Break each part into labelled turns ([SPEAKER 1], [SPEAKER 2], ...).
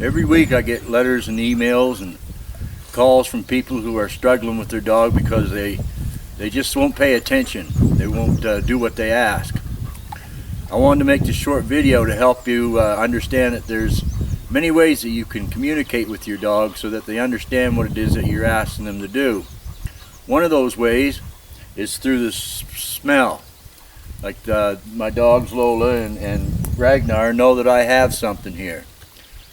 [SPEAKER 1] Every week I get letters and emails and calls from people who are struggling with their dog because they just won't pay attention. They won't do what they ask. I wanted to make this short video to help you understand that there's many ways that you can communicate with your dog so that they understand what it is that you're asking them to do. One of those ways is through the smell. Like my dogs Lola and Ragnar know that I have something here.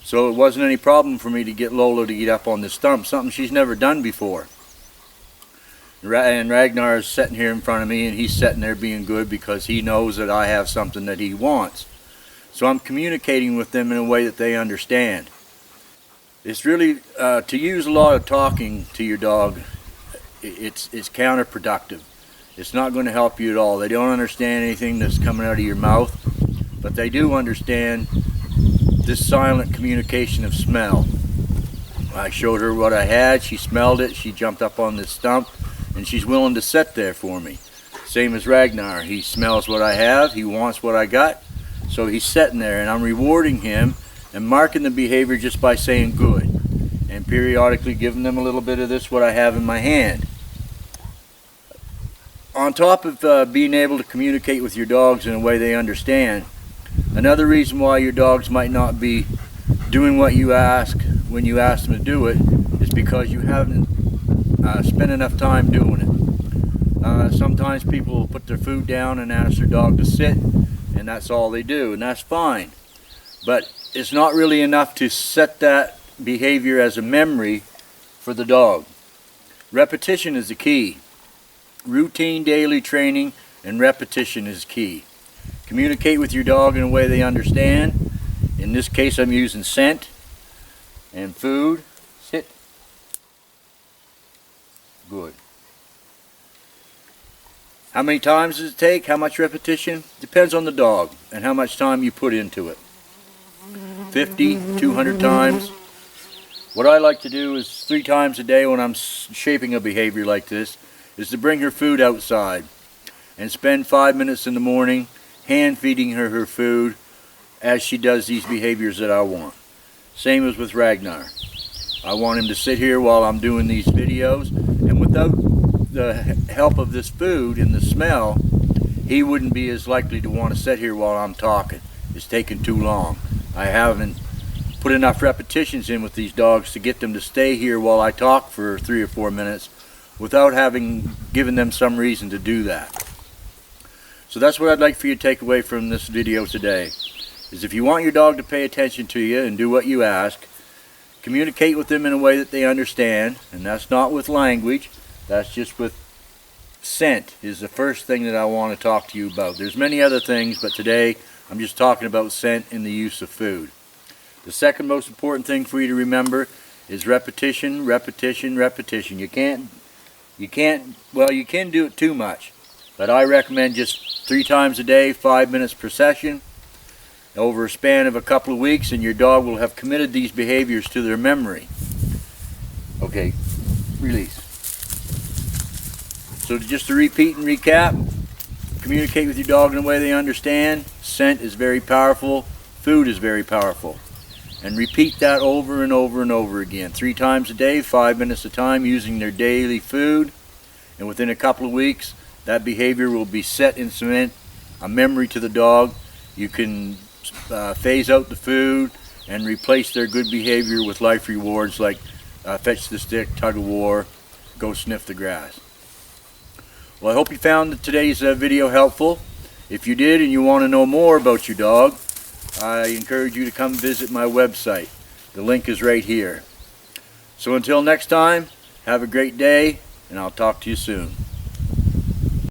[SPEAKER 1] So it wasn't any problem for me to get Lola to get up on the stump, something she's never done before. And Ragnar is sitting here in front of me, and he's sitting there being good because he knows that I have something that he wants. So I'm communicating with them in a way that they understand. It's really, to use a lot of talking to your dog, it's counterproductive. It's not going to help you at all. They don't understand anything that's coming out of your mouth, but they do understand this silent communication of smell. I showed her what I had, she smelled it, she jumped up on this stump, and she's willing to sit there for me. Same as Ragnar, he smells what I have, he wants what I got, so he's sitting there, and I'm rewarding him and marking the behavior just by saying good, and periodically giving them a little bit of this, what I have in my hand. On top of being able to communicate with your dogs in a way they understand, another reason why your dogs might not be doing what you ask when you ask them to do it is because you haven't spent enough time doing it. Sometimes people will put their food down and ask their dog to sit, and that's all they do, and that's fine. But it's not really enough to set that behavior as a memory for the dog. Repetition is the key. Routine daily training and repetition is key. Communicate with your dog in a way they understand. In this case, I'm using scent and food. Sit. Good. How many times does it take? How much repetition? Depends on the dog and how much time you put into it. 50, 200 times. What I like to do is 3 times a day when I'm shaping a behavior like this is to bring her food outside and spend 5 minutes in the morning hand feeding her her food as she does these behaviors that I want. Same as with Ragnar. I want him to sit here while I'm doing these videos, and without the help of this food and the smell, he wouldn't be as likely to want to sit here while I'm talking. It's taking too long. I haven't put enough repetitions in with these dogs to get them to stay here while I talk for 3 or 4 minutes without having given them some reason to do that. So that's what I'd like for you to take away from this video today, is if you want your dog to pay attention to you and do what you ask, communicate with them in a way that they understand, and that's not with language, that's just with scent is the first thing that I want to talk to you about. There's many other things, but today I'm just talking about scent and the use of food. The second most important thing for you to remember is repetition, repetition, repetition. You can do it too much, but I recommend just 3 times a day, 5 minutes per session, over a span of a couple of weeks, and your dog will have committed these behaviors to their memory. Okay, release. So just to repeat and recap, communicate with your dog in a way they understand. Scent is very powerful. Food is very powerful. And repeat that over and over and over again. 3 times a day, 5 minutes a time, using their daily food. And within a couple of weeks, that behavior will be set in cement, a memory to the dog. You can phase out the food and replace their good behavior with life rewards like fetch the stick, tug of war, go sniff the grass. Well, I hope you found today's video helpful. If you did and you want to know more about your dog, I encourage you to come visit my website. The link is right here. So until next time, have a great day, and I'll talk to you soon.